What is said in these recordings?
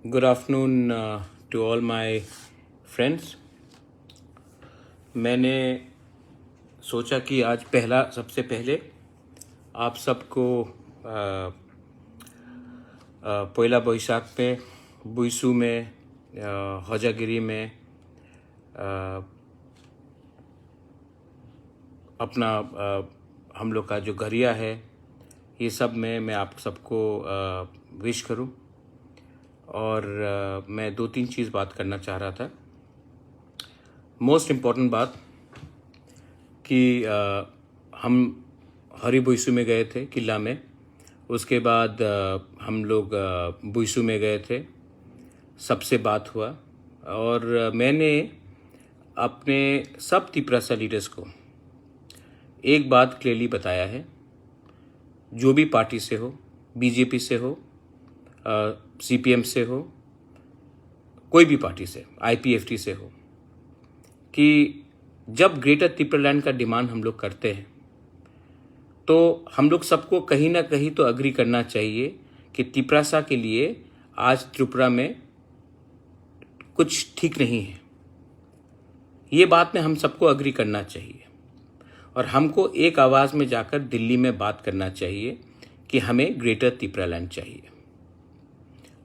Good afternoon to all my friends. मैंने सोचा कि आज सबसे पहले आप सबको पहला बैसाख में बुइसू में हजागिरी में अपना हम लोग का जो घरिया है ये सब में मैं आप सबको विश करूं। और मैं 2-3 चीज़ बात करना चाह रहा था। मोस्ट इम्पॉर्टेंट बात कि हम हरी बुइसू में गए थे किला में, उसके बाद हम लोग बुइसू में गए थे, सबसे बात हुआ और मैंने अपने सब तिपरासा लीडर्स को एक बात क्लियरली बताया है, जो भी पार्टी से हो, बीजेपी से हो, सीपीएम से हो, कोई भी पार्टी से, आईपीएफटी से हो, कि जब ग्रेटर तिपरालैंड का डिमांड हम लोग करते हैं तो हम लोग सबको कहीं ना कहीं तो अग्री करना चाहिए कि तिपरासा के लिए आज त्रिपुरा में कुछ ठीक नहीं है। ये बात में हम सबको अग्री करना चाहिए और हमको एक आवाज़ में जाकर दिल्ली में बात करना चाहिए कि हमें ग्रेटर तिपरालैंड चाहिए।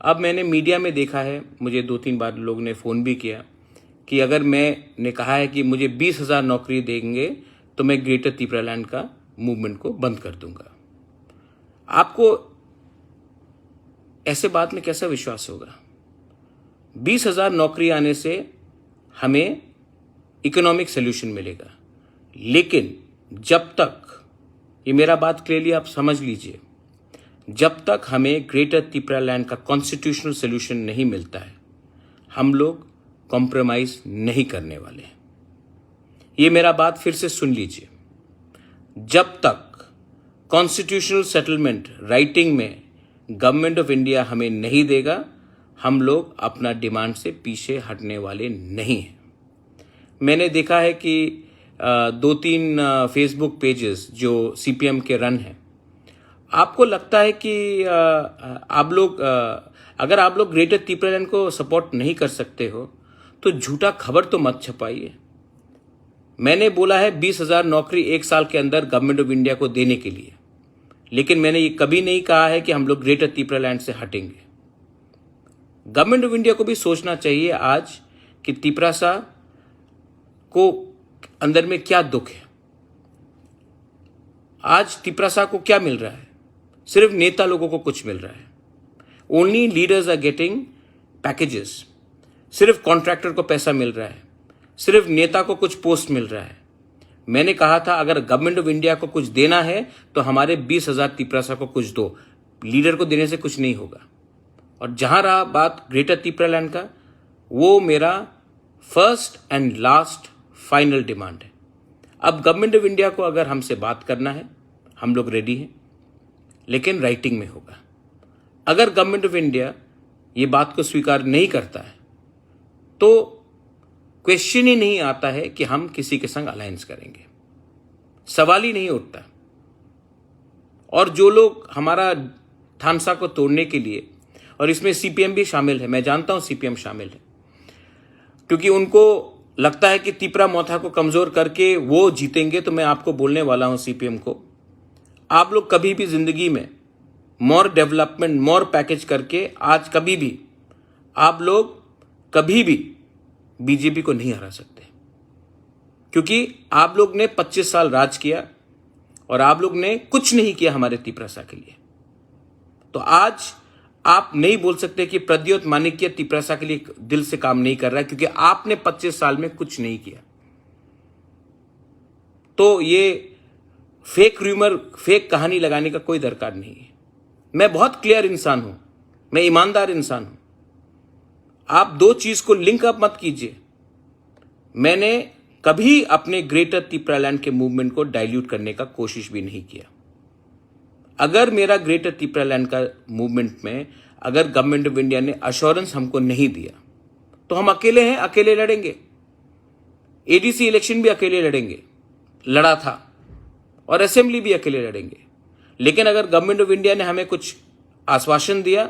अब मैंने मीडिया में देखा है, मुझे 2-3 बार लोग ने फ़ोन भी किया कि अगर मैंने कहा है कि मुझे 20,000 नौकरी देंगे तो मैं ग्रेटर तिपरालैंड का मूवमेंट को बंद कर दूंगा। आपको ऐसे बात में कैसा विश्वास होगा? 20,000 नौकरी आने से हमें इकोनॉमिक सोल्यूशन मिलेगा, लेकिन जब तक, ये मेरा बात क्लियरली आप समझ लीजिए, जब तक हमें ग्रेटर तिपरालैंड का कॉन्स्टिट्यूशनल सोल्यूशन नहीं मिलता है हम लोग कॉम्प्रोमाइज नहीं करने वाले हैं। ये मेरा बात फिर से सुन लीजिए, जब तक कॉन्स्टिट्यूशनल सेटलमेंट राइटिंग में गवर्नमेंट ऑफ इंडिया हमें नहीं देगा हम लोग अपना डिमांड से पीछे हटने वाले नहीं हैं। मैंने देखा है कि 2-3 फेसबुक पेजेस जो सीपीएम के रन हैं, आपको लगता है कि आप लोग अगर आप लोग ग्रेटर तिपरालैंड को सपोर्ट नहीं कर सकते हो तो झूठा खबर तो मत छपाइए। मैंने बोला है 20,000 नौकरी 1 साल के अंदर गवर्नमेंट ऑफ इंडिया को देने के लिए, लेकिन मैंने ये कभी नहीं कहा है कि हम लोग ग्रेटर तिपरालैंड से हटेंगे। गवर्नमेंट ऑफ इंडिया को भी सोचना चाहिए आज कि तिपरासा को अंदर में क्या दुख है। आज तिपरासा को क्या मिल रहा है? सिर्फ नेता लोगों को कुछ मिल रहा है। Only leaders are getting packages. सिर्फ कॉन्ट्रैक्टर को पैसा मिल रहा है, सिर्फ नेता को कुछ पोस्ट मिल रहा है। मैंने कहा था अगर गवर्नमेंट ऑफ इंडिया को कुछ देना है तो हमारे 20,000 तिपरासा को कुछ दो, लीडर को देने से कुछ नहीं होगा। और जहां रहा बात ग्रेटर तिपरालैंड का, वो मेरा first and last final demand है। अब गवर्नमेंट ऑफ इंडिया को अगर हमसे बात करना है हम लोग रेडी हैं, लेकिन राइटिंग में होगा। अगर गवर्नमेंट ऑफ इंडिया ये बात को स्वीकार नहीं करता है तो क्वेश्चन ही नहीं आता है कि हम किसी के संग अलायंस करेंगे, सवाल ही नहीं उठता। और जो लोग हमारा थानसा को तोड़ने के लिए, और इसमें सीपीएम भी शामिल है, मैं जानता हूं सीपीएम शामिल है, क्योंकि उनको लगता है कि तिपरा मोथा को कमजोर करके वो जीतेंगे। तो मैं आपको बोलने वाला हूं सीपीएम को, आप लोग कभी भी जिंदगी में मोर डेवलपमेंट, मोर पैकेज करके आज कभी भी आप लोग कभी भी बीजेपी को नहीं हरा सकते, क्योंकि आप लोग ने 25 साल राज किया और आप लोग ने कुछ नहीं किया हमारे तिपरासा के लिए। तो आज आप नहीं बोल सकते कि प्रद्योत माणिक्य तिपरासा के लिए दिल से काम नहीं कर रहा है, क्योंकि आपने 25 साल में कुछ नहीं किया। तो ये फेक रूमर, फेक कहानी लगाने का कोई दरकार नहीं है। मैं बहुत क्लियर इंसान हूं, मैं ईमानदार इंसान हूं। आप दो चीज को लिंक अप मत कीजिए। मैंने कभी अपने ग्रेटर तिपरालैंड के मूवमेंट को डाइल्यूट करने का कोशिश भी नहीं किया। अगर मेरा ग्रेटर तिपरालैंड का मूवमेंट में अगर गवर्नमेंट ऑफ इंडिया ने अश्योरेंस हमको नहीं दिया तो हम अकेले हैं, अकेले लड़ेंगे। एडीसी इलेक्शन भी अकेले लड़ेंगे, लड़ा था, और असेंबली भी अकेले लड़ेंगे। लेकिन अगर गवर्नमेंट ऑफ इंडिया ने हमें कुछ आश्वासन दिया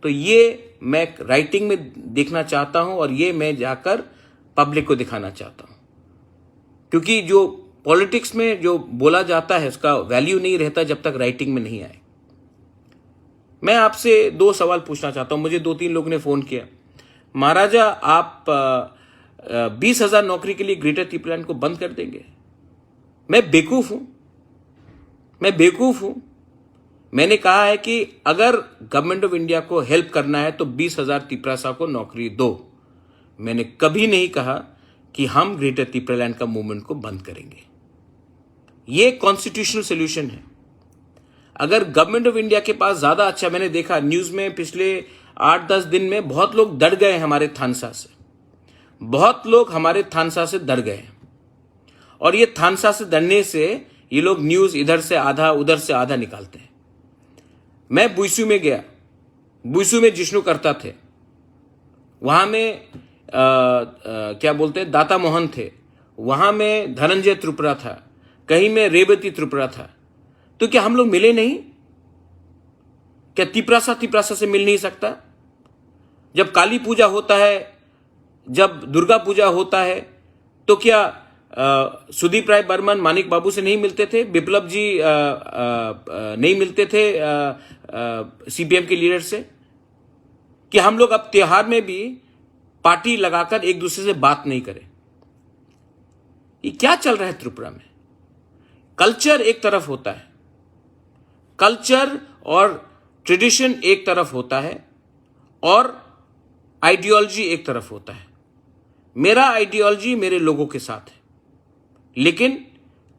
तो ये मैं राइटिंग में देखना चाहता हूं और ये मैं जाकर पब्लिक को दिखाना चाहता हूं, क्योंकि जो पॉलिटिक्स में जो बोला जाता है उसका वैल्यू नहीं रहता जब तक राइटिंग में नहीं आए। मैं आपसे 2 सवाल पूछना चाहता हूं। मुझे 2-3 लोगों ने फोन किया, महाराजा आप 20,000 नौकरी के लिए ग्रेटर त्रिपुरालैंड को बंद कर देंगे? मैं बेवकूफ हूं। मैंने कहा है कि अगर गवर्नमेंट ऑफ इंडिया को हेल्प करना है तो 20,000 त्रिपुरासा को नौकरी दो। मैंने कभी नहीं कहा कि हम ग्रेटर त्रिपुरालैंड का मूवमेंट को बंद करेंगे। ये कॉन्स्टिट्यूशनल सोल्यूशन है। अगर गवर्नमेंट ऑफ इंडिया के पास ज्यादा अच्छा, मैंने देखा न्यूज में पिछले 8-10 दिन में बहुत लोग डर गए हमारे थानसा से, बहुत लोग हमारे थानसा से डर गए। और ये थानसा से डरने से ये लोग न्यूज इधर से आधा उधर से आधा निकालते हैं। मैं बुइसू में गया, बुइसू में जिष्णु करता थे, वहां में क्या बोलते हैं दाता मोहन थे, वहां में धनंजय त्रिपुरा था, कहीं में रेवती त्रिपुरा था। तो क्या हम लोग मिले नहीं? क्या त्रिपुरासा से मिल नहीं सकता? जब काली पूजा होता है, जब दुर्गा पूजा होता है, तो क्या सुदीप राय बर्मन मानिक बाबू से नहीं मिलते थे? बिप्लब जी नहीं मिलते थे सीपीएम के लीडर से? कि हम लोग अब त्योहार में भी पार्टी लगाकर एक दूसरे से बात नहीं करें? ये क्या चल रहा है त्रिपुरा में? कल्चर एक तरफ होता है, कल्चर और ट्रेडिशन एक तरफ होता है और आइडियोलॉजी एक तरफ होता है। मेरा आइडियोलॉजी मेरे लोगों के साथ है, लेकिन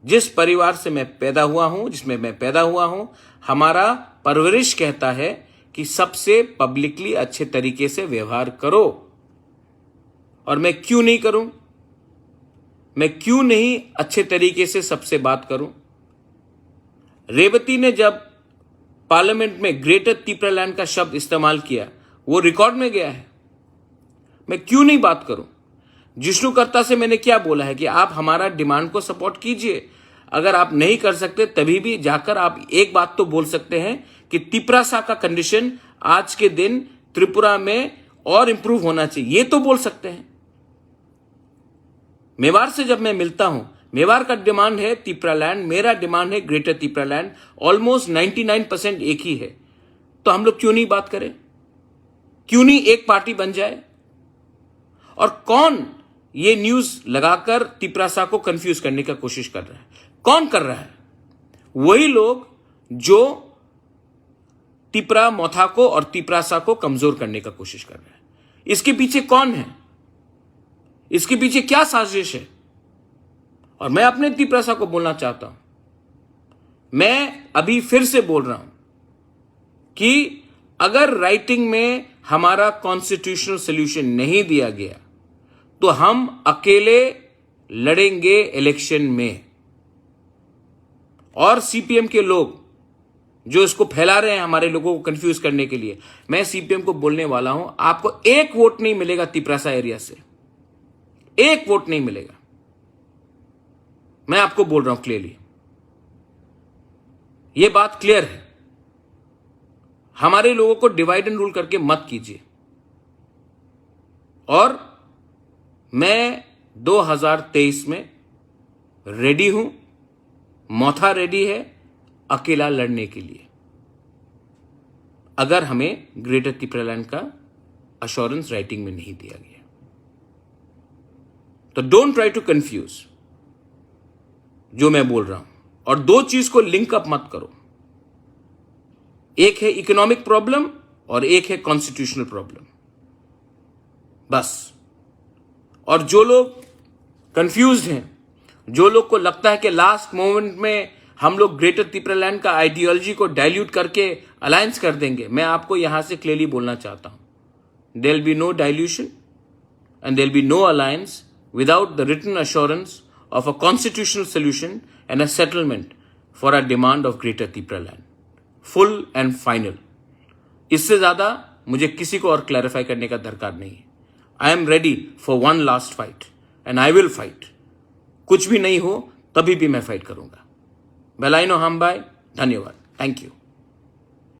जिस परिवार से मैं पैदा हुआ हूं, जिसमें मैं पैदा हुआ हूं, हमारा परवरिश कहता है कि सबसे पब्लिकली अच्छे तरीके से व्यवहार करो। और मैं क्यों नहीं करूं? मैं क्यों नहीं अच्छे तरीके से सबसे बात करूं? रेवती ने जब पार्लियामेंट में ग्रेटर त्रिपुरालैंड का शब्द इस्तेमाल किया, वो रिकॉर्ड में गया है। मैं क्यों नहीं बात करूं? जिष्णु कर्ता से मैंने क्या बोला है कि आप हमारा डिमांड को सपोर्ट कीजिए। अगर आप नहीं कर सकते तभी भी जाकर आप एक बात तो बोल सकते हैं कि त्रिपुरासा का कंडीशन आज के दिन त्रिपुरा में और इंप्रूव होना चाहिए, ये तो बोल सकते हैं। मेवाड़ से जब मैं मिलता हूं, मेवाड़ का डिमांड है त्रिपुरालैंड, मेरा डिमांड है ग्रेटर त्रिपुरालैंड, ऑलमोस्ट 99% एक ही है। तो हम लोग क्यों नहीं बात करें? क्यों नहीं एक पार्टी बन जाए? और कौन ये न्यूज लगाकर त्रिपुरासा को कंफ्यूज करने का कोशिश कर रहा है? कौन कर रहा है? वही लोग जो त्रिपुरा मोथा को और त्रिपुरासा को कमजोर करने का कोशिश कर रहे हैं। इसके पीछे कौन है? इसके पीछे क्या साजिश है? और मैं अपने त्रिपुरासा को बोलना चाहता हूं, मैं अभी फिर से बोल रहा हूं कि अगर राइटिंग में हमारा कॉन्स्टिट्यूशनल सोल्यूशन नहीं दिया गया तो हम अकेले लड़ेंगे इलेक्शन में। और सीपीएम के लोग जो इसको फैला रहे हैं हमारे लोगों को कंफ्यूज करने के लिए, मैं सीपीएम को बोलने वाला हूं, आपको एक वोट नहीं मिलेगा त्रिपुरासा एरिया से, एक वोट नहीं मिलेगा। मैं आपको बोल रहा हूं क्लियरली, यह बात क्लियर है। हमारे लोगों को डिवाइड एंड रूल करके मत कीजिए। और मैं 2023 में रेडी हूं, मोथा रेडी है अकेला लड़ने के लिए, अगर हमें ग्रेटर त्रिपुरालैंड का अश्योरेंस राइटिंग में नहीं दिया गया। तो डोंट ट्राई टू कंफ्यूज जो मैं बोल रहा हूं। और दो चीज को लिंक अप मत करो, एक है इकोनॉमिक प्रॉब्लम और एक है कॉन्स्टिट्यूशनल प्रॉब्लम, बस। और जो लोग कंफ्यूज्ड हैं, जो लोग को लगता है कि लास्ट मोमेंट में हम लोग ग्रेटर त्रिपुरालैंड का आइडियोलॉजी को डाइल्यूट करके अलायंस कर देंगे, मैं आपको यहां से क्लियरली बोलना चाहता हूं, there will be no dilution and there will be no alliance without the written assurance of a constitutional solution and a settlement for a demand of greater Tripuраलैंड, full and final। इससे ज्यादा मुझे किसी को और clarify करने का दरकार नहीं है। I am ready for one last fight and I will fight. कुछ भी नहीं हो तभी भी मैं फाइट करूंगा। बेलाइनो हम बाय, धन्यवाद, थैंक यू।